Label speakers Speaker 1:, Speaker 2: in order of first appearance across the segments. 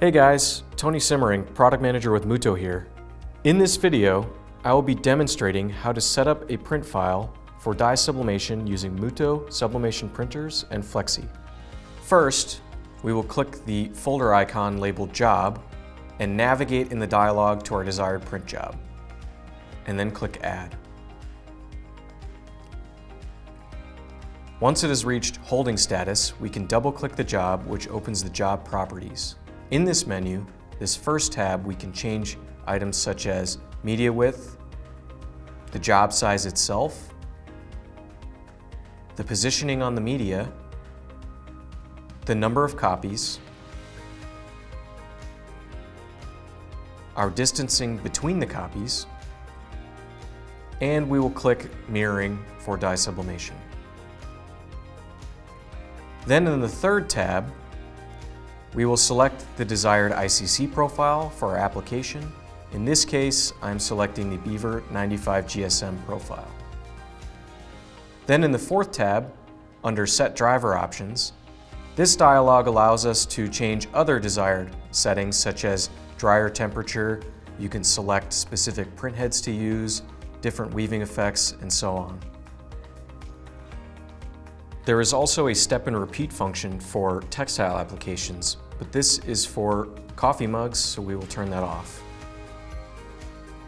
Speaker 1: Hey guys, Tony Simmering, Product Manager with MUTOH here. In this video, I will be demonstrating how to set up a print file for dye sublimation using MUTOH sublimation printers and Flexi. First, we will click the folder icon labeled Job and navigate in the dialog to our desired print job, and then click Add. Once it has reached holding status, we can double-click the job, which opens the job properties. In this menu, this first tab, we can change items such as media width, the job size itself, the positioning on the media, the number of copies, our distancing between the copies, and we will click mirroring for dye sublimation. Then in the third tab, we will select the desired ICC profile for our application. In this case, I'm selecting the Beaver 95 GSM profile. Then in the fourth tab, under Set Driver Options, this dialog allows us to change other desired settings such as dryer temperature. You can select specific print heads to use, different weaving effects, and so on. There is also a step and repeat function for textile applications, but this is for coffee mugs, so we will turn that off.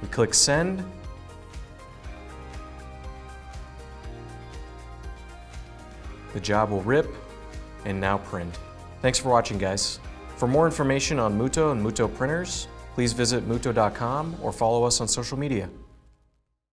Speaker 1: We click Send. The job will rip and now print. Thanks for watching, guys. For more information on MUTOH and MUTOH Printers, please visit mutoh.com or follow us on social media.